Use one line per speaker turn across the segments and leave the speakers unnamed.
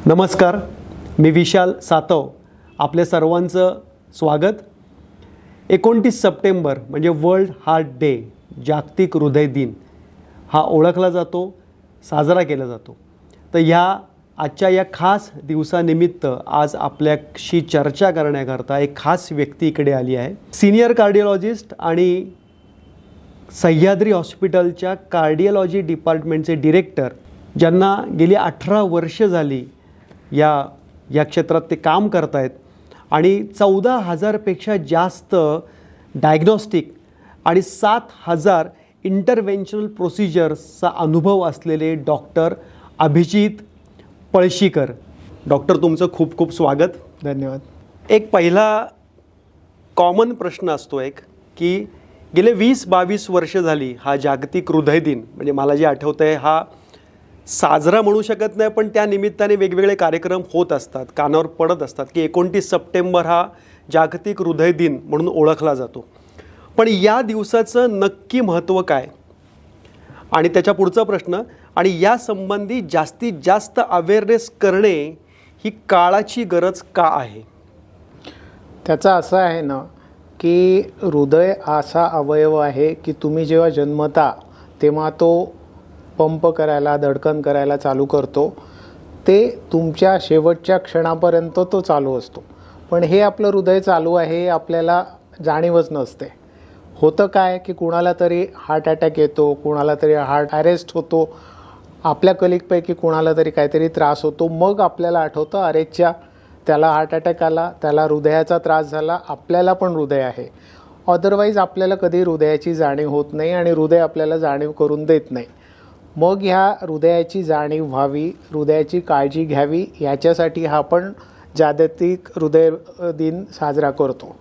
नमस्कार, मी विशाल सातव. आपल्या सर्वांचं स्वागत. 29 सप्टेंबर म्हणजे वर्ल्ड हार्ट डे, जागतिक हृदय दिन हा ओळखला जातो, साजरा केला जातो. तर आजच्या या खास दिवसानिमित्त आज आपल्याशी चर्चा करण्याकरता एक खास व्यक्ती इकडे आली आहे. सिनियर कार्डिओलॉजिस्ट आणि सह्याद्री हॉस्पिटलच्या कार्डिओलॉजी डिपार्टमेंटचे डिरेक्टर, ज्यांना गेली 18 वर्ष झाली या क्षेत्रात ते काम करत आहेत आणि 14,000पेक्षा जास्त डायग्नॉस्टिक आणि 7,000 इंटरव्हेन्शनल प्रोसिजर्सचा अनुभव असलेले डॉक्टर अभिजित पळशीकर. डॉक्टर, तुमचं खूप खूप स्वागत.
धन्यवाद.
एक पहिला कॉमन प्रश्न असतो की गेले 20-22 वर्ष झाली हा जागतिक हृदय दिन, म्हणजे मला जे आठवतं आहे, हा साजरा म्हणू शकत नाही, पण त्या निमित्ताने वेगवेगळे कार्यक्रम होत असतात, कानावर पडत असतात की 29 सप्टेंबर हा जागतिक हृदय दिन म्हणून ओळखला जातो. पण या दिवसाचं नक्की महत्त्व काय आणि त्याच्या पुढचा प्रश्न, आणि या संबंधी जास्तीत जास्त अवेअरनेस करणे ही काळाची गरज का आहे?
त्याचं असं आहे ना की हृदय असा अवयव आहे की तुम्ही जेव्हा जन्मता तेव्हा तो पंप करायला, धडकन करायला चालू करतो, ते तुमच्या शेवटच्या क्षणापर्यंत तो चालू असतो. पण हे आपलं हृदय चालू आहे हे आपल्याला जाणीवच नसते. होतं काय की कुणाला तरी हार्ट अटॅक येतो, कुणाला तरी हार्ट अरेस्ट होतो, आपल्या कलिगपैकी कुणाला तरी काहीतरी त्रास होतो, मग आपल्याला आठवतं अरेच्या त्याला हार्ट अटॅक आला, त्याला हृदयाचा त्रास झाला, आपल्याला पण हृदय आहे. अदरवाईज आपल्याला कधी हृदयाची जाणीव होत नाही आणि हृदय आपल्याला जाणीव करून देत नाही. मग ह्या हृदयाची जाणीव व्हावी, हृदयाची काळजी घ्यावी, याच्यासाठी हा आपण जागतिक हृदय दिन साजरा करतो.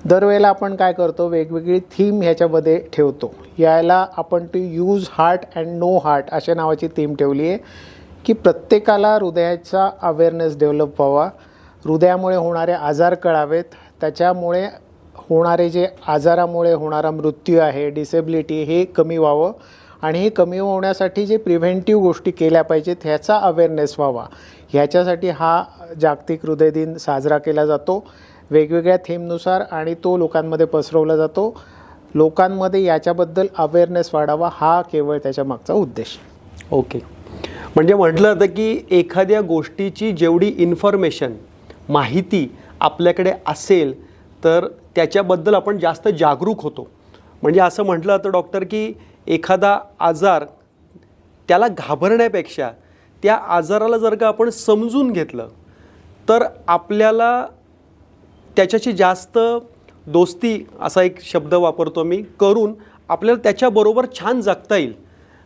दरवेळेला आपण काय करतो, वेगवेगळी थीम ह्याच्यामध्ये ठेवतो. याला आपण to use heart and know heart अशा नावाची थीम ठेवली आहे की प्रत्येकाला हृदयाचा अवेअरनेस डेव्हलप व्हावा, हृदयामुळे होणारे आजार कळावेत, त्याच्यामुळे होणारे जे आजारामुळे होणारा मृत्यू आहे, डिसेबिलिटी, हे कमी व्हावं आणि हे कमी होण्यासाठी जे प्रिव्हेंटिव्ह गोष्टी केल्या पाहिजेत ह्याचा अवेअरनेस व्हावा, ह्याच्यासाठी हा जागतिक हृदय दिन साजरा केला जातो वेगवेगळ्या थीमनुसार, आणि तो लोकांमध्ये पसरवला जातो. लोकांमध्ये याच्याबद्दल अवेअरनेस वाढावा हा केवळ त्याच्या मागचा उद्देश.
ओके, म्हणजे म्हटलं जातं की एखाद्या गोष्टीची जेवढी इन्फॉर्मेशन, माहिती आपल्याकडे असेल तर त्याच्याबद्दल आपण जास्त जागरूक होतो. म्हणजे असं म्हटलं जातं डॉक्टर की एखादा आजार, त्याला घाबरण्यापेक्षा त्या आजाराला जर का आपण समजून घेतलं तर आपल्याला त्याच्याशी जास्त दोस्ती, असा एक शब्द वापरतो मी, करून आपल्याला त्याच्याबरोबर छान जगता येईल.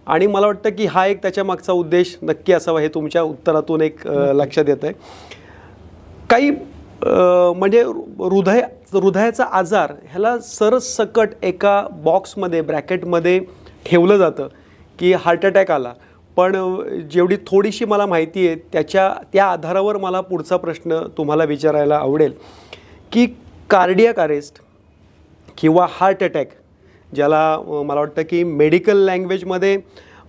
आणि मला वाटतं की हा एक त्याच्या मागचा उद्देश नक्की असावा, हे तुमच्या उत्तरातून एक लक्षात येतं आहे. काही म्हणजे हृदयाचा आजार ह्याला सरसकट एका बॉक्समध्ये, ब्रॅकेटमध्ये ठेवलं जातं की हार्ट अटॅक आला. पण जेवढी थोडीशी मला माहिती आहे त्या आधारावर मला पुढचा प्रश्न तुम्हाला विचारायला आवडेल की कार्डियाक अरेस्ट किंवा हार्ट अटॅक, ज्याला मला वाटतं की मेडिकल लँग्वेजमध्ये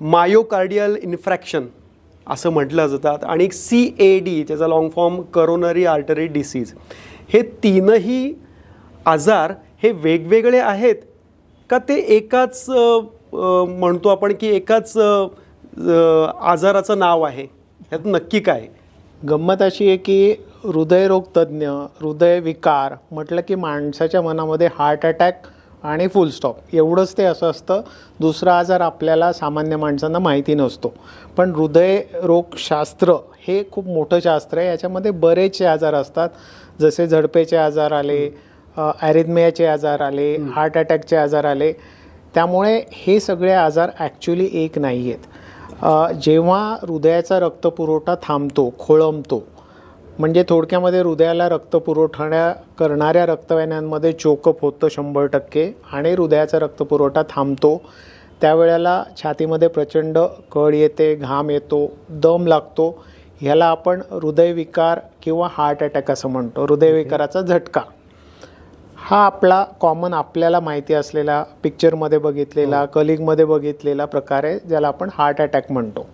मायोकार्डियल इन्फ्रॅक्शन असं म्हटलं जातात, आणि CAD, त्याचा long form coronary artery disease, हे तीनही आजार हे वेगवेगळे आहेत का ते एकाच म्हणतो आपण की एकाच आजाराचं नाव आहे? ह्यात नक्की काय?
गंमत अशी आहे की हृदयरोग तज्ज्ञ, हृदयविकार म्हटलं की माणसाच्या मनामध्ये हार्ट अटॅक आणि फुल स्टॉप, एवढंच ते असं असतं. दुसरा आजार आपल्याला सामान्य माणसांना माहिती नसतो. पण हृदयरोगशास्त्र हे खूप मोठं शास्त्र आहे. याच्यामध्ये बरेचसे आजार असतात, जसे झडपेचे आजार आले, ॲरिथमियाचे आजार आले, हार्ट अटॅकचे आजार आले. त्यामुळे हे सगळे आजार ॲक्च्युली एक नाही आहेत. जेव्हा हृदयाचा रक्तपुरवठा थांबतो, खोळंबतो, म्हणजे थोडक्यामध्ये हृदयाला रक्तपुरवठा करणाऱ्या रक्तवाहिन्यांमध्ये चोकअप होतं 100% आणि हृदयाचा रक्तपुरवठा थांबतो, त्यावेळेला छातीमध्ये प्रचंड कळ येते, घाम येतो, दम लागतो. ह्याला आपण हृदयविकार किंवा हार्ट अटॅक असं म्हणतो. हृदयविकाराचा झटका हा आपला कॉमन, आपल्याला माहिती असलेला, पिक्चरमध्ये बघितलेला, कलिगमध्ये बघितलेला प्रकार आहे, ज्याला आपण हार्ट अटॅक म्हणतो.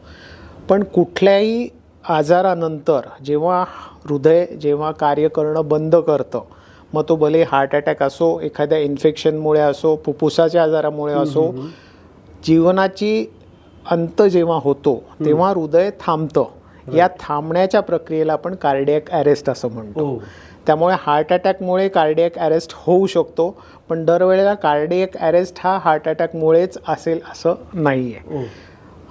पण कुठल्याही आजारानंतर जेव्हा हृदय कार्य करणं बंद करतं, मग तो भले हार्ट अटॅक असो, एखाद्या इन्फेक्शनमुळे असो, फुफ्फुसाच्या आजारामुळे असो, जीवनाची अंत जेव्हा होतो तेव्हा हृदय थांबतं. या थांबण्याच्या प्रक्रियेला आपण कार्डियक अरेस्ट असं म्हणतो. त्यामुळे हार्ट अटॅकमुळे कार्डियक अरेस्ट होऊ शकतो, पण दरवेळेला कार्डियक अरेस्ट हा हार्ट अटॅकमुळेच असेल असं नाही आहे.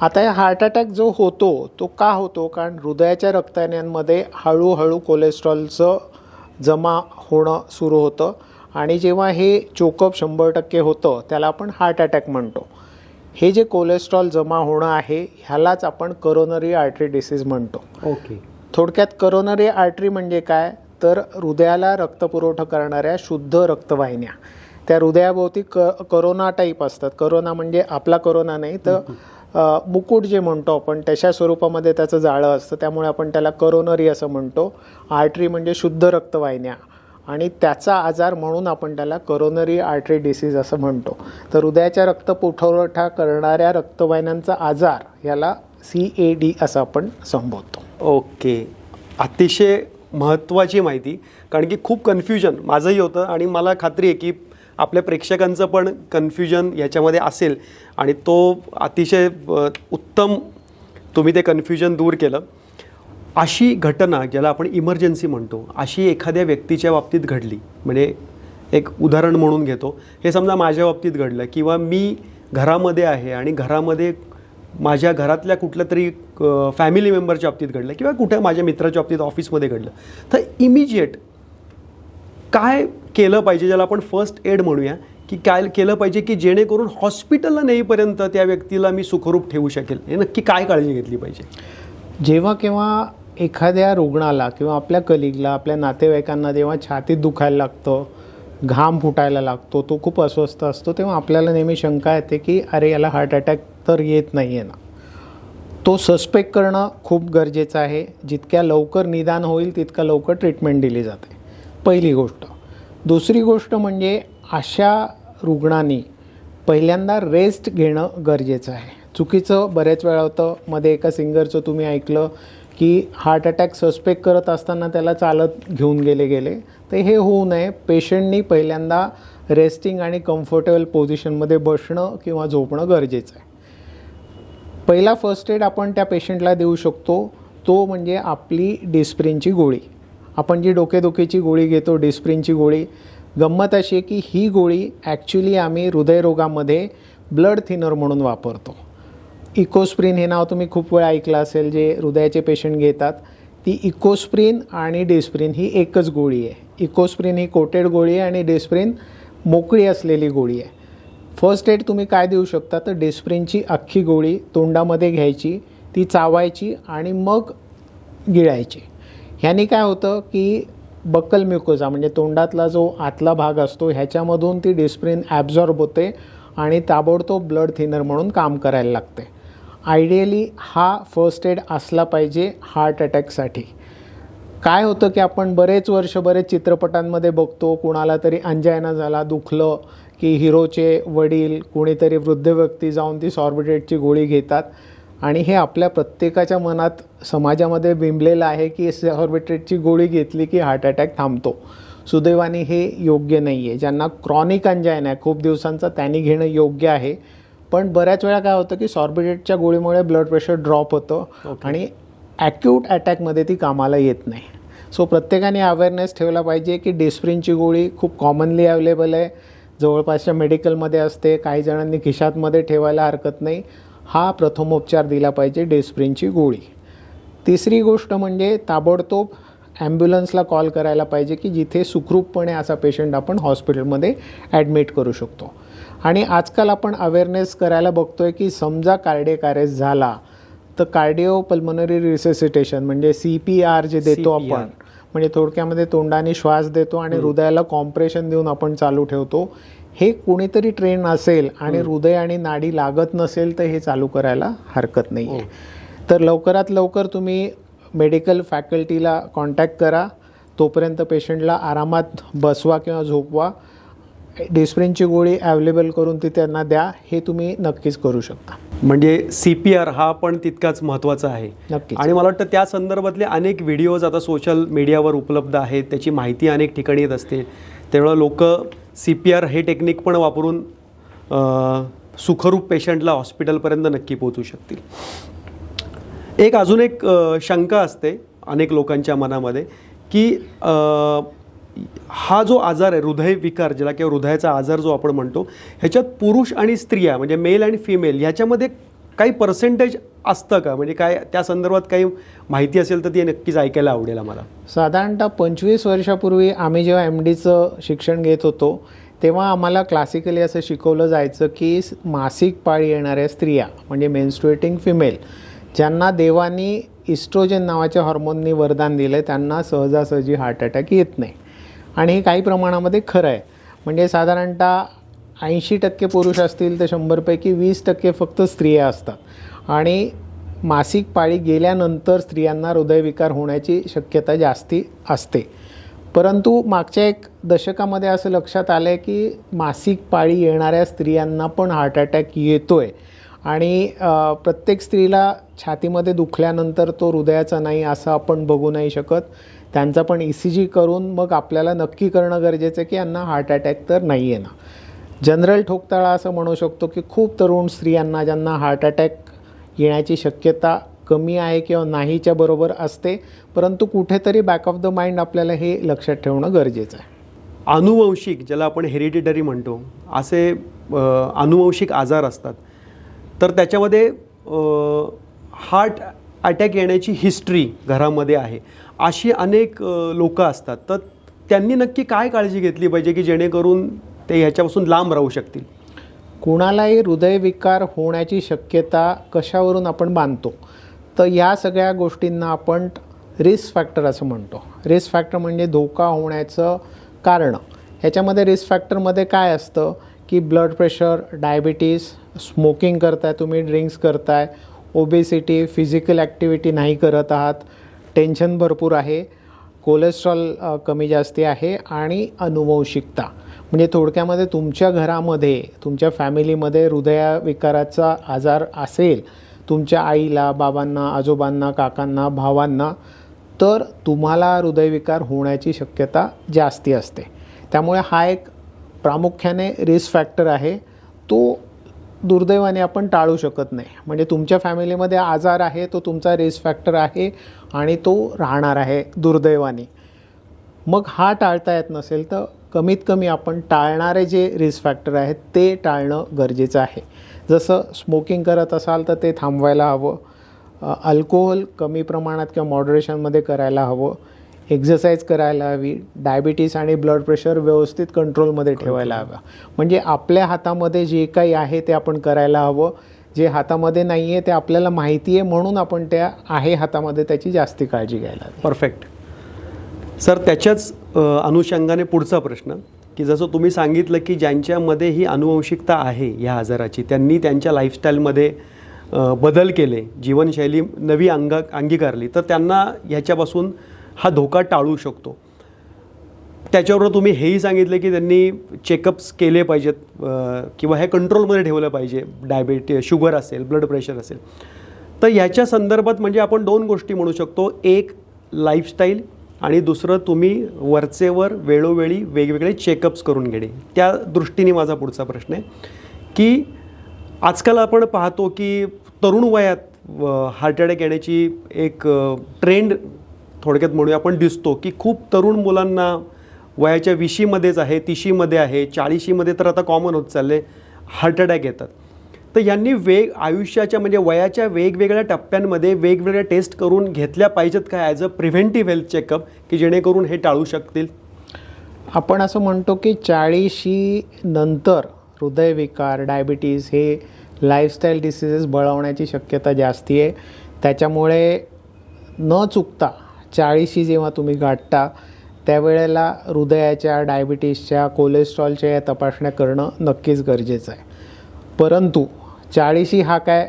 आता या हार्ट अटॅक जो होतो तो का होतो? कारण हृदयाच्या रक्तवाहिन्यांमध्ये हळूहळू कोलेस्ट्रॉलचं जमा होणं सुरू होतं आणि जेव्हा हे चोकअप 100% होतं त्याला आपण हार्ट अटॅक म्हणतो. हे जे कोलेस्ट्रॉल जमा होणं आहे ह्यालाच आपण करोनरी आर्टरी डिसीज म्हणतो. थोडक्यात करोनरी आर्टरी म्हणजे काय, तर हृदयाला रक्तपुरवठा करणाऱ्या शुद्ध रक्तवाहिन्या त्या हृदयाभोवती करोना टाईप असतात. करोना म्हणजे आपला करोना नाही तर मुकुट जे म्हणतो आपण तशा स्वरूपामध्ये त्याचं जाळं असतं, त्यामुळे आपण त्याला करोनरी असं म्हणतो. आर्टरी म्हणजे शुद्ध रक्तवाहिन्या आणि त्याचा आजार म्हणून आपण त्याला करोनरी आर्टरी डिसीज असं म्हणतो. तर हृदयाच्या रक्तपुरवठा करणाऱ्या रक्तवाहिन्यांचा आजार याला CAD असं आपण संबोधतो.
ओके, अतिशय महत्त्वाची माहिती, कारण की खूप कन्फ्युजन माझंही होतं आणि मला खात्री आहे की आपल्या प्रेक्षकांचं पण कन्फ्युजन याच्यामध्ये असेल आणि तो अतिशय उत्तम तुम्ही ते कन्फ्युजन दूर केलं. अशी घटना ज्याला आपण इमर्जन्सी म्हणतो, अशी एखाद्या व्यक्तीच्या बाबतीत घडली, म्हणजे एक उदाहरण म्हणून घेतो, हे समजा माझ्या बाबतीत घडलं किंवा मी घरामध्ये आहे आणि घरामध्ये माझ्या घरातल्या कुठल्या तरी फॅमिली मेंबरच्या बाबतीत घडलं किंवा कुठे माझ्या मित्राच्या बाबतीत ऑफिसमध्ये घडलं, तर इमिजिएट काय केलं पाहिजे, ज्याला आपण फर्स्ट एड म्हणूया, की काय केलं पाहिजे की जेणेकरून हॉस्पिटलला नेईपर्यंत त्या व्यक्तीला मी सुखरूप ठेवू शकेल, हे नक्की काय काळजी घेतली पाहिजे?
जेव्हा केव्हा एखाद्या रुग्णाला किंवा आपल्या कलिगला, आपल्या नातेवाईकांना जेव्हा छातीत दुखायला लागतं, घाम फुटायला लागतो, तो खूप अस्वस्थ असतो, तेव्हा आपल्याला नेहमी शंका येते की अरे याला हार्ट अटॅक तर येत नाही आहे ना. तो सस्पेक्ट करणं खूप गरजेचं आहे. जितक्या लवकर निदान होईल तितक्या लवकर ट्रीटमेंट दिली जाते, पहिली गोष्ट. दुसरी गोष्ट म्हणजे अशा रुग्णांनी पहिल्यांदा रेस्ट घेणं गरजेचं आहे. चुकीचं बऱ्याच वेळा होतं, मध्ये एका सिंगरचं तुम्ही ऐकलं की हार्ट अटॅक सस्पेक्ट करत असताना त्याला चालत घेऊन गेले. तर हे होऊ नये. पेशंटनी पहिल्यांदा रेस्टिंग आणि कम्फर्टेबल पोझिशनमध्ये बसणं किंवा झोपणं गरजेचं आहे. पहिला फर्स्ट एड आपण त्या पेशंटला देऊ शकतो तो म्हणजे आपली डिस्प्रिनची गोळी. आपण जी डोकेदुखीची गोळी घेतो, डिस्प्रिनची गोळी, गंमत अशी आहे की ही गोळी ॲक्च्युली आम्ही हृदयरोगामध्ये ब्लड थिनर म्हणून वापरतो. इकोस्प्रिन हे नाव तुम्ही खूप वेळा ऐकलं असेल, जे हृदयाचे पेशंट घेतात. ती इकोस्प्रिन आणि डिस्प्रिन ही एकच गोळी आहे. इकोस्प्रिन ही कोटेड गोळी आहे आणि डिस्प्रिन मोकळी असलेली गोळी आहे. फर्स्ट एड तुम्ही काय देऊ शकता, तर डिस्प्रिनची अख्खी गोळी तोंडामध्ये घ्यायची, ती चावायची आणि मग गिळायची. ह्याने काय होतं की बक्कल म्युकोजा म्हणजे तोंडातला जो आतला भाग असतो ह्याच्यामधून ती डिस्प्रिन ॲब्झॉर्ब होते आणि ताबडतोब ब्लड थिनर म्हणून काम करायला लागते. आयडियली हा फर्स्ट एड असला पाहिजे हार्ट अटॅकसाठी. काय होतं की आपण बरेच चित्रपटांमध्ये बघतो, कुणाला तरी अंजायना झाला, दुखलं की हिरोचे वडील, कोणीतरी वृद्ध व्यक्ती जाऊन ती सॉर्बिट्रेटची गोळी घेतात आणि हे आपल्या प्रत्येकाच्या मनात, समाजामध्ये बिंबलेलं आहे की सॉर्बिट्रेटची गोळी घेतली की हार्ट अटॅक थांबतो. सुदैवाने हे योग्य नाही आहे. ज्यांना क्रॉनिक अंजायना आहे खूप दिवसांचा, त्यांनी घेणं योग्य आहे. पण बऱ्याच वेळा काय होतं की सॉर्बिट्रेटच्या गोळीमुळे ब्लड प्रेशर ड्रॉप होतं आणि ॲक्यूट अटॅकमध्ये ती कामाला येत नाही. सो प्रत्येकाने अवेअरनेस ठेवला पाहिजे की डिस्प्रिनची गोळी खूप कॉमनली अवेलेबल आहे, जवळपासच्या मेडिकलमध्ये असते, काही जणांनी खिशातमध्ये ठेवायला हरकत नाही. हा प्रथमोपचार दिला पाहिजे, डिस्प्रिनची गोळी. तिसरी गोष्ट म्हणजे ताबडतोब ॲम्ब्युलन्सला कॉल करायला पाहिजे की जिथे सुखरूपपणे असा पेशंट आपण हॉस्पिटलमध्ये ॲडमिट करू शकतो. आणि आजकाल आपण अवेअरनेस करायला बघतो आहे की समजा कार्डियक अरेस्ट झाला तर कार्डिओ पल्मोनरी रिससिटेशन म्हणजे CPR जे देतो आपण, म्हणजे थोडक्यामध्ये तोंडाने श्वास देतो आणि हृदयाला कॉम्प्रेशन देऊन आपण चालू ठेवतो. हे कोणीतरी ट्रेन असेल आणि हृदय आणि नाडी लागत नसेल तर हे चालू करायला हरकत नाही आहे. तर लवकरात लवकर तुम्ही मेडिकल फॅकल्टीला कॉन्टॅक्ट करा. तोपर्यंत पेशंटला आरामात बसवा किंवा झोपवा. डिस्प्रिनची गोळी अवेलेबल करून ती त्यांना द्या. हे तुम्ही नक्कीच करू शकता.
म्हणजे CPR हा पण तितकाच महत्त्वाचा आहे.
नक्कीच.
आणि मला वाटतं त्या संदर्भातले अनेक व्हिडिओज आता सोशल मीडियावर उपलब्ध आहेत, त्याची माहिती अनेक ठिकाणी येत असते. त्यामुळे लोक CPR हे टेक्निक पण वापरून सुखरूप पेशंटला हॉस्पिटलपर्यंत नक्की पोहोचू शकतील. एक अजून एक शंका असते अनेक लोकांच्या मनामध्ये की हा जो आजार आहे हृदयविकार, ज्याला किंवा हृदयाचा आजार जो आपण म्हणतो, ह्याच्यात पुरुष आणि स्त्रिया म्हणजे मेल आणि फिमेल ह्याच्यामध्ये काही पर्सेंटेज असतं का? म्हणजे काय त्या संदर्भात काही माहिती असेल तर ती नक्कीच ऐकायला आवडेल आम्हाला.
साधारणतः 25 वर्षापूर्वी आम्ही जेव्हा MDचं शिक्षण घेत होतो तेव्हा आम्हाला क्लासिकली असं शिकवलं जायचं की मासिक पाळी येणाऱ्या स्त्रिया म्हणजे मेन्स्ट्रुएटिंग फिमेल ज्यांना देवानी इस्ट्रोजन नावाच्या हॉर्मोननी वरदान दिलं त्यांना सहजासहजी हार्ट अटॅक येत नाही. आणि हे काही प्रमाणामध्ये खरं आहे. म्हणजे साधारणतः 80% पुरुष असतील तर 100पैकी 20% फक्त स्त्रिया असतात. आणि मासिक पाळी गेल्यानंतर स्त्रियांना हृदयविकार होण्याची शक्यता जास्ती असते. परंतु मागच्या एक दशकामध्ये असं लक्षात आलं आहे की मासिक पाळी येणाऱ्या स्त्रियांना पण हार्ट अटॅक येतो आहे. आणि प्रत्येक स्त्रीला छातीमध्ये दुखल्यानंतर तो हृदयाचा नाही असं आपण बघू नाही शकत. त्यांचा पण ECG करून मग आपल्याला नक्की करणं गरजेचं आहे की यांना हार्ट अटॅक तर नाही आहे ना. जनरल ठोकताळा असं म्हणू शकतो की खूप तरुण स्त्रियांना ज्यांना हार्ट अटॅक येण्याची शक्यता कमी आहे किंवा नाहीच्या बरोबर असते. परंतु कुठेतरी बॅक ऑफ द माइंड आपल्याला हे लक्षात ठेवणं गरजेचं आहे.
अनुवंशिक, ज्याला आपण हेरिडिटरी म्हणतो, असे अनुवंशिक आजार असतात तर त्याच्यामध्ये हार्ट अटॅक येण्याची हिस्ट्री घरामध्ये आहे अशी अनेक लोक असतात. तर त्यांनी नक्की काय काळजी घेतली पाहिजे की जेणेकरून ते ह्याच्यापासून लांब राहू शकतील?
कुणालाही हृदयविकार होण्याची शक्यता कशावरून आपण बांधतो तर या सगळ्या गोष्टींना आपण रिस्क फॅक्टर असं म्हणतो. रिस्क फॅक्टर म्हणजे धोका होण्याचं कारण. ह्याच्यामध्ये रिस्क फॅक्टरमध्ये काय असतं की ब्लड प्रेशर, डायबिटीस, स्मोकिंग करताय तुम्ही, ड्रिंक्स करताय, ओबेसिटी, फिजिकल ॲक्टिव्हिटी नाही करत आहात, टेन्शन भरपूर आहे, कोलेस्ट्रॉल कमी जास्ती आहे आणि अनुवंशिकता. म्हणजे थोडक्यामध्ये तुमच्या घरामध्ये, तुमच्या फॅमिलीमध्ये हृदयविकाराचा आजार असेल तुमच्या आईला, बाबांना, आजोबांना, काकांना, भावांना, तर तुम्हाला हृदयविकार होण्याची शक्यता जास्ती असते. त्यामुळे हा एक प्रामुख्याने रिस्क फॅक्टर आहे. तो दुर्दैवाने आपण टाळू शकत नाही. म्हणजे तुमच्या फॅमिलीमध्ये आजार आहे तो तुमचा रिस्क फॅक्टर आहे आणि तो राहणार आहे दुर्दैवाने. मग हा टाळता येत नसेल तर कमीत कमी आपण टाळणारे जे रिस्क फॅक्टर आहेत ते टाळणं गरजेचं आहे. जसं स्मोकिंग करत असाल तर ते थांबवायला हवं, अल्कोहोल कमी प्रमाणात किंवा मॉडरेशनमध्ये करायला हवं, एक्झरसाईज करायला हवी, डायबिटीस आणि ब्लड प्रेशर व्यवस्थित कंट्रोलमध्ये ठेवायला हवं. म्हणजे आपल्या हातामध्ये जे काही आहे ते आपण करायला हवं. जे हातामध्ये नाही आहे ते आपल्याला माहिती आहे म्हणून आपण त्या आहे हातामध्ये त्याची जास्ती काळजी घ्यायला हवी.
Perfect sir. त्याच्याच अनुषंगाने पुढचा प्रश्न की जसं तुम्ही सांगितलं की ज्यांच्यामध्ये ही अनुवंशिकता आहे ह्या आजाराची, त्यांनी त्यांच्या लाईफस्टाईलमध्ये बदल केले, जीवनशैली नवी अंगीकारली, तर त्यांना ह्याच्यापासून हा धोका टाळू शकतो. त्याच्याबरोबर तुम्ही हेही सांगितलं की त्यांनी चेकअप्स केले पाहिजेत किंवा हे कंट्रोलमध्ये ठेवलं पाहिजे, शुगर असेल, ब्लड प्रेशर असेल. तर ह्याच्या संदर्भात म्हणजे आपण 2 गोष्टी म्हणू शकतो. एक लाईफस्टाईल आणि दुसरं तुम्ही वरचेवर वेळोवेळी वेगवेगळे चेकअप्स करून घेणे. त्या दृष्टीने माझा पुढचा प्रश्न आहे की आजकाल आपण पाहतो की तरुण वयात हार्ट अटॅक येण्याची एक ट्रेंड थोडक्यात म्हणूया आपण दिसतो की खूप तरुण मुलांना वयाच्या 20शीमध्येच आहे, 30शीमध्ये आहे, 40शीमध्ये तर आता कॉमन होत चालले हार्ट अटॅक येतात. तर यांनी आयुष्याच्या म्हणजे वयाच्या वेगवेगळ्या टप्प्यांमध्ये वेगवेगळ्या टेस्ट करून घेतल्या पाहिजेत का as a preventive health checkup की जेणेकरून हे टाळू शकतील?
आपण असं म्हणतो की 40शी नंतर हृदयविकार, डायबिटीस हे लाईफस्टाईल डिसीजेस बळावण्याची शक्यता जास्ती आहे. त्याच्यामुळे न चुकता 40शी जेव्हा तुम्ही गाठता त्यावेळेला हृदयाच्या, डायबिटीसच्या, कोलेस्ट्रॉलच्या या तपासण्या करणं नक्कीच गरजेचं आहे. परंतु 40शी हा काय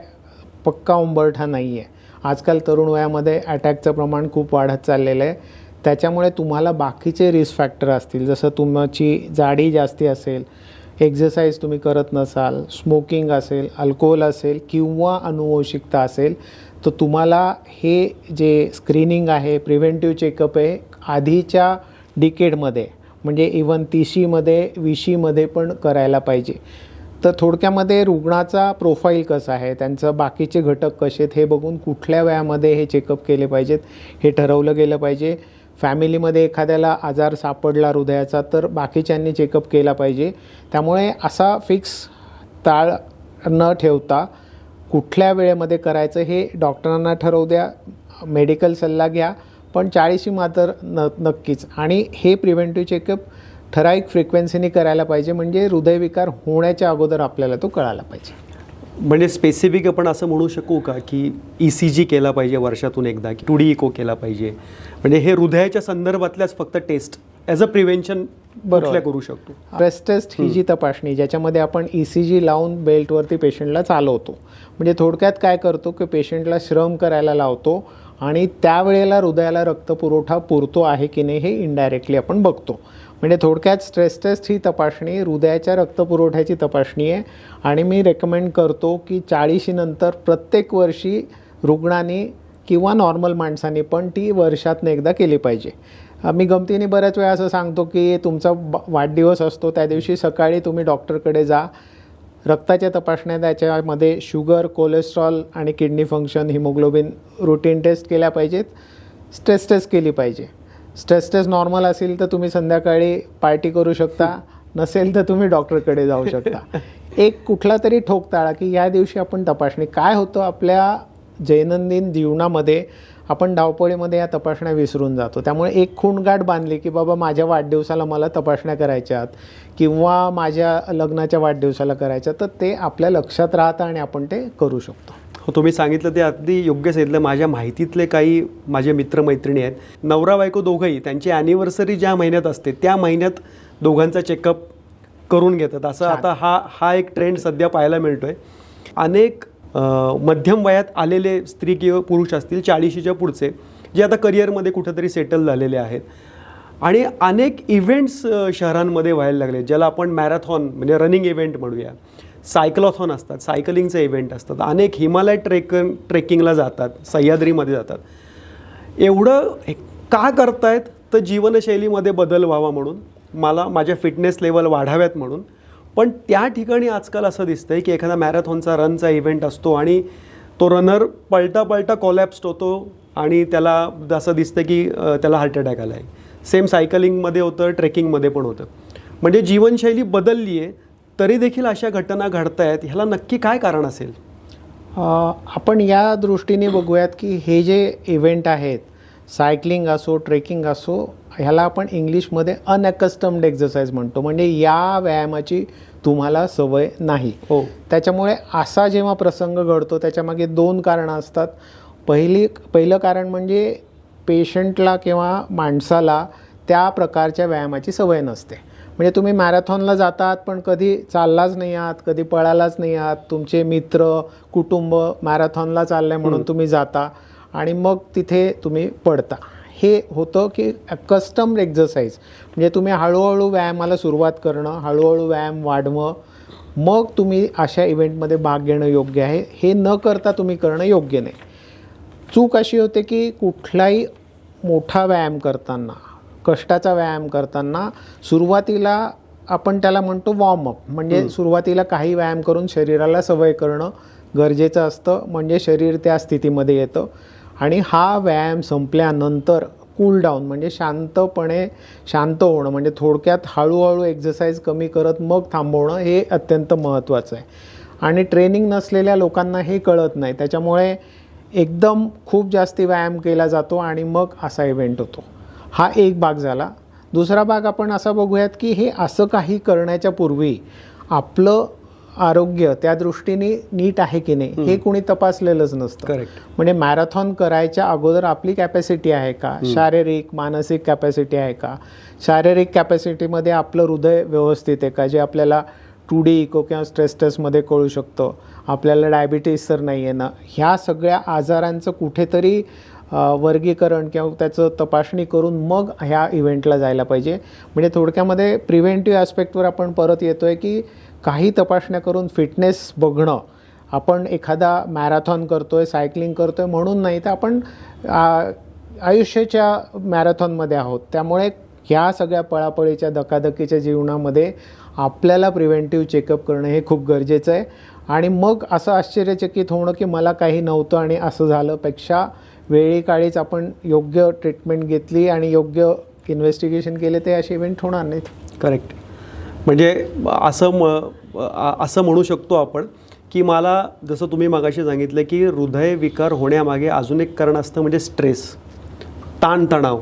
पक्का उंबरठा नाही आहे. आजकाल तरुण वयामध्ये अटॅकचं प्रमाण खूप वाढत चाललेलं आहे. त्याच्यामुळे तुम्हाला बाकीचे रिस्क फॅक्टर असतील, जसं तुमची जाडी जास्ती असेल एक्झरसाईज तुम्ही करत नसाल, स्मोकिंग असेल, अल्कोहोल असेल किंवा अनुवंशिकता असेल, तर तुम्हाला हे जे स्क्रीनिंग आहे, प्रिव्हेंटिव्ह चेकअप आहे, आधीच्या डिकेडमध्ये म्हणजे इवन 30मध्ये 20मध्ये पण करायला पाहिजे. तर थोडक्यामध्ये रुग्णाचा प्रोफाईल कसा आहे, त्यांचं बाकीचे घटक कसे आहेत हे बघून कुठल्या वयामध्ये हे चेकअप केले पाहिजेत हे ठरवलं गेलं पाहिजे. फॅमिलीमध्ये एखाद्याला आजार सापडला हृदयाचा तर बाकीच्यांनी चेकअप केला पाहिजे. त्यामुळे असा फिक्स ताळ न ठेवता कुठल्या वेळेमध्ये करायचं हे डॉक्टरांना ठरवू द्या, मेडिकल सल्ला घ्या, पण 40शी मात्र नक्कीच. आणि हे प्रिव्हेंटिव्ह चेकअप ठराविक फ्रिक्वेन्सीने करायला पाहिजे, म्हणजे हृदयविकार होण्याच्या अगोदर आपल्याला तो कळायला पाहिजे.
म्हणजे स्पेसिफिक आपण असं म्हणू शकू का की ECG केला पाहिजे वर्षातून एकदा, की 2D इको केला पाहिजे, म्हणजे हे हृदयाच्या संदर्भातल्याच फक्त टेस्ट ॲज अ प्रिव्हेंशन कुठल्या करू शकतो?
स्ट्रेस टेस्ट ही जी तपासणी ज्याच्यामध्ये आपण ECG लावून बेल्टवरती पेशंटला चालवतो, म्हणजे थोडक्यात काय करतो की पेशंटला श्रम करायला लावतो आणि त्यावेळेला हृदयाला रक्तपुरवठा पुरतो आहे की नाही हे इनडायरेक्टली आपण बघतो. म्हणजे थोडक्यात स्ट्रेस टेस्ट ही तपासणी हृदयाच्या रक्तपुरवठ्याची तपासणी आहे आणि मी रेकमेंड करतो की 40शी नंतर प्रत्येक वर्षी रुग्णांनी किंवा नॉर्मल माणसांनी पण ती वर्षातनं एकदा केली पाहिजे. मी गमतीने बऱ्याच वेळा असं सांगतो की तुमचा वाढदिवस असतो त्या दिवशी सकाळी तुम्ही डॉक्टरकडे जा, रक्ताच्या तपासण्या त्याच्यामध्ये शुगर, कोलेस्ट्रॉल आणि kidney function, haemoglobin routine test केल्या पाहिजेत, स्ट्रेस टेस्ट केली पाहिजे. स्ट्रेस टेस्ट नॉर्मल असेल तर तुम्ही संध्याकाळी पार्टी करू शकता, नसेल तर तुम्ही डॉक्टरकडे जाऊ शकता. एक कुठला तरी ठोक टाळा की या दिवशी आपण तपासणी. काय होतं आपल्या दैनंदिन जीवनामध्ये आपण धावपळीमध्ये या तपासण्या विसरून जातो. त्यामुळे एक खूणगाठ बांधली की बाबा माझ्या वाढदिवसाला मला तपासण्या करायच्यात किंवा माझ्या लग्नाच्या वाढदिवसाला करायच्या, तर ते आपल्या लक्षात राहतं आणि आपण ते करू शकतो.
हो, तुम्ही सांगितलं ते अगदी योग्य सांगितलं. माझ्या माहितीतले काही माझे मित्रमैत्रिणी आहेत, नवरा बायको दोघंही त्यांची ॲनिव्हर्सरी ज्या महिन्यात असते त्या महिन्यात दोघांचा चेकअप करून घेतात. असं आता हा एक ट्रेंड सध्या पाहायला मिळतो आहे. अनेक मध्यम वयात आलेले स्त्री किंवा पुरुष असतील 40शीच्या पुढचे, जे आता करिअरमध्ये कुठेतरी सेटल झालेले आहेत आणि अनेक इव्हेंट्स शहरांमध्ये व्हायला लागले, ज्याला आपण मॅरेथॉन म्हणजे रनिंग इव्हेंट म्हणूया, सायक्लॉथॉन असतात, सायकलिंगचे इव्हेंट असतात, अनेक हिमालय ट्रेकिंगला जातात, सह्याद्रीमध्ये जातात. एवढं का करतायत? तर जीवनशैलीमध्ये बदल व्हावा म्हणून, मला माझ्या फिटनेस लेवल वाढाव्यात म्हणून. पण त्या ठिकाणी आजकाल असं दिसतंय की एखादा मॅरेथॉनचा रनचा इव्हेंट असतो आणि तो रनर पळता पळता कोलॅप्स्ड होतो आणि त्याला असं दिसतं की त्याला हार्ट अटॅक आला आहे. सेम सायकलिंगमध्ये होतं, ट्रेकिंगमध्ये पण होतं. म्हणजे जीवनशैली बदलली आहे तरी देखील अशा घटना घडत आहेत. ह्याला नक्की काय कारण असेल?
आपण या दृष्टीने बघूयात की हे जे इव्हेंट आहेत, सायकलिंग असो, ट्रेकिंग असो, ह्याला आपण इंग्लिशमध्ये अनअकस्टम्ड एक्झरसाइज म्हणतो, म्हणजे या व्यायामाची तुम्हाला सवय नाही.
हो.
त्याच्यामुळे असा जेव्हा प्रसंग घडतो त्याच्यामागे 2 कारणं असतात. पहिलं कारण म्हणजे पेशंटला किंवा माणसाला त्या प्रकारच्या व्यायामाची सवय नसते. म्हणजे तुम्ही मॅरेथॉनला जातात पण कधी चाललाच नाही आहात, कधी पळालाच नाही आहात, तुमचे मित्र कुटुंब मॅरेथॉनला चालले म्हणून तुम्ही जाता आणि मग तिथे तुम्ही पडता. हे होतं की कस्टम एक्झरसाइज, म्हणजे तुम्ही हळूहळू व्यायामाला सुरुवात करणं, हळूहळू व्यायाम वाढवं, मग तुम्ही अशा इव्हेंटमध्ये भाग घेणं योग्य आहे. हे न करता तुम्ही करणं योग्य नाही. चूक अशी होते की कुठलाही मोठा व्यायाम करताना, कष्टाचा व्यायाम करताना सुरुवातीला आपण त्याला म्हणतो वॉर्मअप, म्हणजे सुरुवातीला काही व्यायाम करून शरीराला सवय करणं गरजेचं असतं, म्हणजे शरीर त्या स्थितीमध्ये येतं. आणि हा व्यायाम संपल्यानंतर कूल डाऊन म्हणजे शांत होणं, म्हणजे थोडक्यात हळूहळू एक्झरसाइज कमी करत मग थांबवणं हे अत्यंत महत्त्वाचं आहे. आणि ट्रेनिंग नसलेल्या लोकांना हे कळत नाही, त्याच्यामुळे एकदम खूप जास्ती व्यायाम केला जातो आणि मग असा इव्हेंट होतो. हा एक भाग झाला. दुसरा भाग आपण असा बघूयात की हे असं काही करण्याच्या पूर्वी आपलं आरोग्य त्या दृष्टीने नीट आहे की नाही हे कोणी तपासलेलंच नसतं.
करेक्ट.
म्हणजे मॅरेथॉन करायच्या अगोदर आपली कॅपॅसिटी आहे का, शारीरिक मानसिक कॅपॅसिटी आहे का, शारीरिक कॅपॅसिटीमध्ये आपलं हृदय व्यवस्थित आहे का, जे आपल्याला 2D इको किंवा स्ट्रेस टेस्टमध्ये कळू शकतं. आपल्याला डायबिटीस तर नाही आहे ना. ह्या सगळ्या आजारांचं कुठेतरी वर्गीकरण किंवा त्याचं तपासणी करून मग ह्या इव्हेंटला जायला पाहिजे. म्हणजे थोडक्यामध्ये प्रिव्हेंटिव्ह ॲस्पेक्टवर आपण परत येतो आहे की काही तपासण्या करून फिटनेस बघणं. आपण एखादा मॅरेथॉन करतो आहे, सायकलिंग करतो आहे म्हणून नाही, तर आपण आयुष्याच्या मॅरेथॉनमध्ये आहोत. त्यामुळे ह्या सगळ्या पळापळीच्या धकाधकीच्या जीवनामध्ये आपल्याला प्रिव्हेंटिव्ह चेकअप करणं हे खूप गरजेचं आहे. आणि मग असं आश्चर्यचकित होणं की मला काही नव्हतं आणि असं झालं पेक्षा वेळी काळीच आपण योग्य ट्रीटमेंट घेतली आणि योग्य इन्व्हेस्टिगेशन केले ते असे इव्हेंट होणार नाहीत.
करेक्ट. म्हणजे असं म्हणू शकतो आपण की मला जसं तुम्ही मगाशी सांगितलं की हृदयविकार होण्यामागे अजून एक कारण असतं म्हणजे स्ट्रेस, ताणतणाव.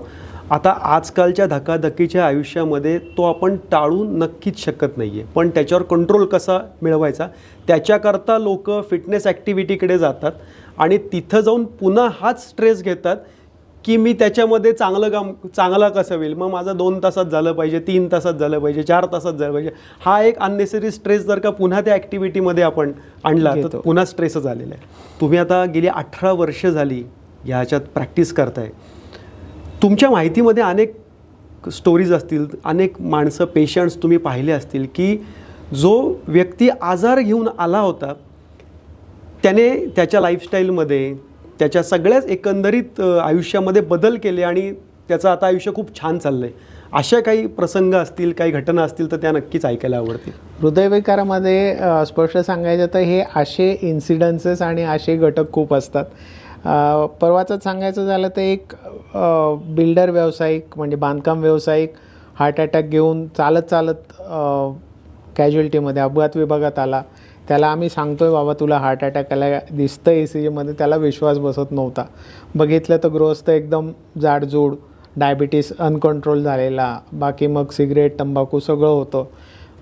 आता आजकालच्या धकाधकीच्या आयुष्यामध्ये तो आपण टाळू नक्कीच शकत नाही आहे, पण त्याच्यावर कंट्रोल कसा मिळवायचा त्याच्याकरता लोक फिटनेस ॲक्टिव्हिटीकडे जातात आणि तिथं जाऊन पुन्हा हाच स्ट्रेस घेतात की मी त्याच्यामध्ये चांगला कसं होईल, मग माझं 2 तासात झालं पाहिजे, 3 तासात झालं पाहिजे, 4 तासात झालं पाहिजे. हा एक अननेसरी स्ट्रेस जर का पुन्हा त्या ॲक्टिव्हिटीमध्ये आपण आणला तर पुन्हा स्ट्रेसच आलेला आहे. तुम्ही आता गेली 18 वर्ष झाली ह्याच्यात प्रॅक्टिस करताय. तुमच्या माहितीमध्ये अनेक स्टोरीज असतील, अनेक माणसं पेशंट्स तुम्ही पाहिले असतील की जो व्यक्ती आजार घेऊन आला होता त्याने त्याच्या लाईफस्टाईलमध्ये त्याच्या सगळ्याच एकंदरीत आयुष्यामध्ये बदल केले आणि त्याचं आता आयुष्य खूप छान चाललं आहे. अशा काही प्रसंग असतील, काही घटना असतील तर त्या नक्कीच ऐकायला आवडतील.
हृदयविकारामध्ये स्पष्ट सांगायचं तर हे असे इन्सिडन्सेस आणि असे घटक खूप असतात. परवाचंच सांगायचं झालं तर एक बिल्डर व्यावसायिक म्हणजे बांधकाम व्यावसायिक हार्ट अटॅक घेऊन चालत कॅज्युअल्टीमध्ये अपघात विभागात आला. त्याला आम्ही सांगतो आहे बाबा तुला हार्ट अटॅक आला दिसतं ECGमध्ये, त्याला विश्वास बसत नव्हता. बघितलं तर गृहस्थ एकदम जाडजूड, डायबिटीस अनकंट्रोल झालेला, बाकी मग सिगरेट तंबाखू सगळं होतं.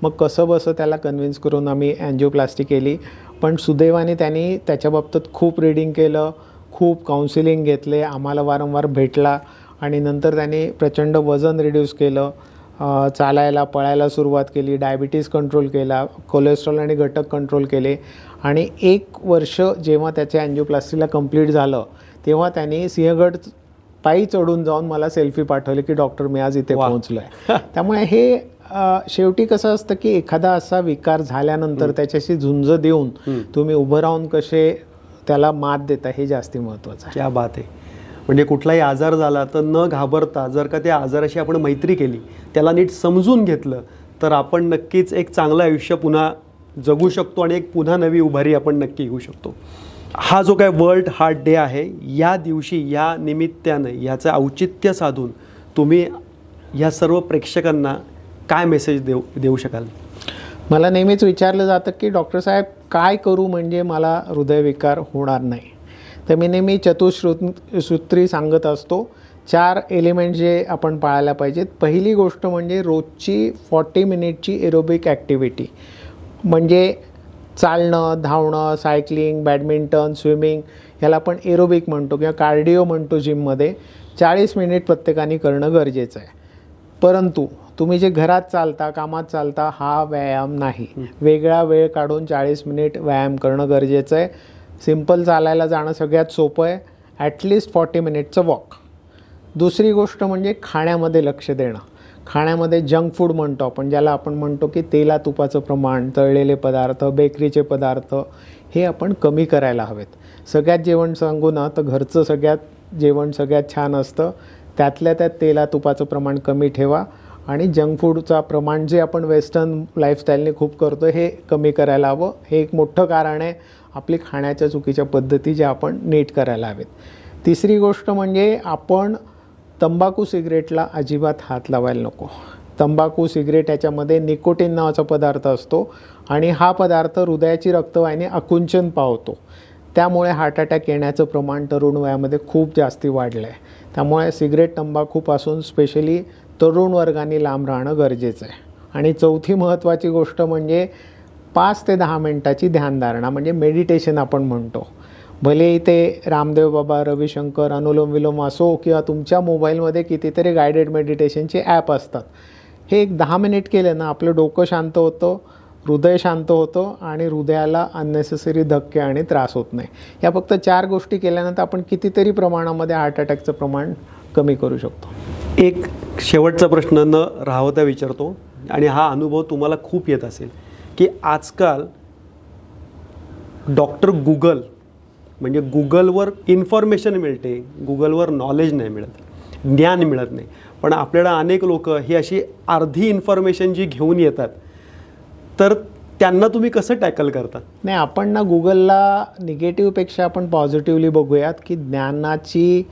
मग कसं बसं त्याला कन्व्हिन्स करून आम्ही अँजिओप्लास्टी केली. पण सुदैवाने त्यांनी त्याच्या बाबतीत खूप रीडिंग केलं, खूप काउन्सिलिंग घेतले, आम्हाला वारंवार भेटला आणि नंतर त्यांनी प्रचंड वजन रिड्यूस केलं, चालायला पळायला सुरुवात केली, डायबिटीस कंट्रोल केला, कोलेस्ट्रॉल आणि घटक कंट्रोल केले. आणि 1 वर्ष जेव्हा त्याच्या अँजिओप्लास्टीला कंप्लीट झालं तेव्हा त्यांनी सिंहगड पायी चढून जाऊन मला सेल्फी पाठवली की डॉक्टर मी आज इथे पोहोचलो आहे. त्यामुळे हे शेवटी कसं असतं की एखादा असा विकार झाल्यानंतर त्याच्याशी झुंज देऊन तुम्ही उभं राहून कसे त्याला मात देता हे जास्ती महत्त्वाचं आहे.
क्या बात आहे. म्हणजे कुठलाही आजार झाला तर न घाबरता जर का त्या आजाराशी आपण मैत्री केली, त्याला नीट समजून घेतलं तर आपण नक्कीच एक चांगलं आयुष्य पुन्हा जगू शकतो आणि एक पुन्हा नवी उभारी आपण नक्की घेऊ शकतो. हा जो काय वर्ल्ड हार्ट डे आहे या दिवशी या निमित्तानं याचं औचित्य साधून तुम्ही या सर्व प्रेक्षकांना काय मेसेज देऊ शकाल?
मला नेहमीच विचारलं जातं की डॉक्टर साहेब काय करू म्हणजे मला हृदयविकार होणार नाही. तर मी नेहमी चतुसूत्री सांगत असतो. 4 एलिमेंट जे आपण पाळायला पाहिजेत. पहिली गोष्ट म्हणजे रोजची 40 मिनिटची एरोबिक ॲक्टिव्हिटी, म्हणजे चालणं, धावणं, सायकलिंग, बॅडमिंटन, स्विमिंग, ह्याला आपण एरोबिक म्हणतो किंवा कार्डिओ म्हणतो जिममध्ये. 40 मिनिट प्रत्येकाने करणं गरजेचं आहे. परंतु तुम्ही जे घरात चालता, कामात चालता, हा व्यायाम नाही. वेगळा वेळ काढून 40 मिनिट व्यायाम करणं गरजेचं आहे. सिंपल चालायला जाणं सगळ्यात सोपं आहे. ॲटलिस्ट 40 मिनिटचं वॉक. दुसरी गोष्ट म्हणजे खाण्यामध्ये लक्ष देणं. खाण्यामध्ये जंक फूड म्हणतो आपण, ज्याला आपण म्हणतो की तेला तुपाचं प्रमाण, तळलेले पदार्थ, बेकरीचे पदार्थ हे आपण कमी करायला हवेत. सगळ्यात जेवण सांगू ना तर घरचं जेवण सगळ्यात छान असतं. त्यातल्या त्यात तेला तुपाचं प्रमाण कमी ठेवा आणि जंक फूडचं प्रमाण जे आपण वेस्टर्न लाईफस्टाईलने खूप करतो हे कमी करायला हवं. हे एक मोठं कारण आहे आपली खाण्याच्या चुकीच्या पद्धती ज्या आपण नीट करायला हवेत. तिसरी गोष्ट म्हणजे आपण तंबाखू सिगरेटला अजिबात हात लावायला नको. तंबाखू सिगरेट याच्यामध्ये निकोटीन नावाचा पदार्थ असतो आणि हा पदार्थ हृदयाची रक्तवाहिनी आकुंचन पावतो. त्यामुळे हार्ट अटॅक येण्याचं प्रमाण तरुण वयामध्ये खूप जास्ती वाढलं आहे. त्यामुळे सिगरेट तंबाखूपासून स्पेशली तरुण वर्गाने लांब राहणं गरजेचं आहे. आणि चौथी महत्त्वाची गोष्ट म्हणजे 5 ते 10 मिनटाची ध्यानधारणा म्हणजे मेडिटेशन आपण म्हणतो. भले इथे रामदेव बाबा, रविशंकर, अनुलोम विलोम असो किंवा तुमच्या मोबाईलमध्ये कितीतरी गायडेड मेडिटेशनचे ॲप असतात. हे एक 10 मिनिट केलं ना आपलं डोकं शांत होतं, हृदय शांत होतं आणि हृदयाला अननेसेसरी धक्के आणि त्रास होत नाही. या फक्त 4 गोष्टी केल्यानंतर आपण कितीतरी प्रमाणामध्ये हार्ट अटॅकचं प्रमाण कमी करू शकतो.
एक शेवटचा प्रश्न न राहता विचारतो, आणि हा अनुभव तुम्हाला खूप येत असेल की आजकाल डॉक्टर गुगल, म्हणजे गुगलवर इन्फॉर्मेशन मिळते, गुगलवर नॉलेज नाही मिळत, ज्ञान मिळत नाही. पण आपल्याला अनेक लोक ही अशी अर्धी इन्फॉर्मेशन जी घेऊन येतात, तर त्यांना तुम्ही कसं टॅकल करता?
नाही, आपण ना गुगलला निगेटिव्हपेक्षा आपण पॉझिटिव्हली बघूयात की ज्ञानाची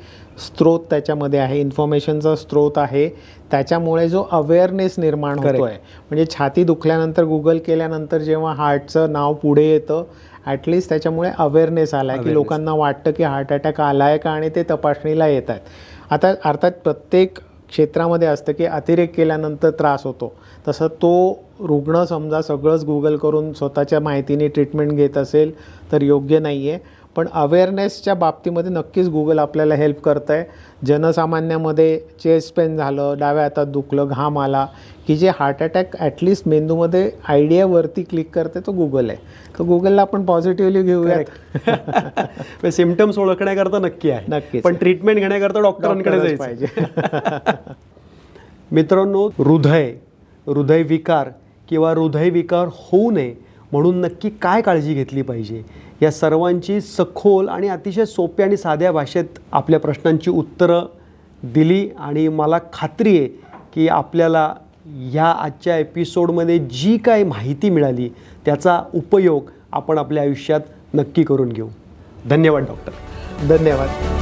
स्रोत त्याच्यामध्ये आहे, इन्फॉर्मेशनचा स्रोत आहे. त्याच्यामुळे जो अवेअरनेस निर्माण होतो आहे, म्हणजे छाती दुखल्यानंतर गुगल केल्यानंतर जेव्हा हार्टचं नाव पुढे येतं, ॲटलिस्ट त्याच्यामुळे अवेअरनेस आला आहे की लोकांना वाटतं की हार्ट अटॅक आला आहे का, आणि ते तपासणीला येत आहेत. आता अर्थात प्रत्येक क्षेत्रामध्ये असतं की अतिरेक केल्यानंतर त्रास होतो. तसं तो रुग्ण समजा सगळंच गुगल करून स्वतःच्या माहितीने ट्रीटमेंट घेत असेल तर योग्य नाही आहे. पण अवेअरनेसच्या बाबतीमध्ये नक्कीच गुगल आपल्याला हेल्प करतं आहे. जनसामान्यामध्ये चेस्ट पेन झालं, डाव्या हातात दुखलं, घाम आला, की जे हार्ट अटॅक ॲटलिस्ट मेंदूमध्ये आयडियावरती क्लिक करते तो गुगल आहे. तर गुगलला आपण पॉझिटिव्हली घेऊयात.
सिम्पटम्स ओळखण्याकरता नक्की आहे,
नक्कीच.
पण ट्रीटमेंट घेण्याकरता डॉक्टरांकडे जायचं
पाहिजे.
मित्रांनो, हृदयविकार किंवा हृदयविकार होऊ नये म्हणून नक्की काय काळजी घेतली पाहिजे, या सर्वांची सखोल आणि अतिशय सोप्या आणि साध्या भाषेत आपल्या प्रश्नांची उत्तरं दिली. आणि मला खात्री आहे की आपल्याला ह्या आजच्या एपिसोडमध्ये जी काही माहिती मिळाली त्याचा उपयोग आपण आपल्या आयुष्यात नक्की करून घेऊ. धन्यवाद डॉक्टर.
धन्यवाद.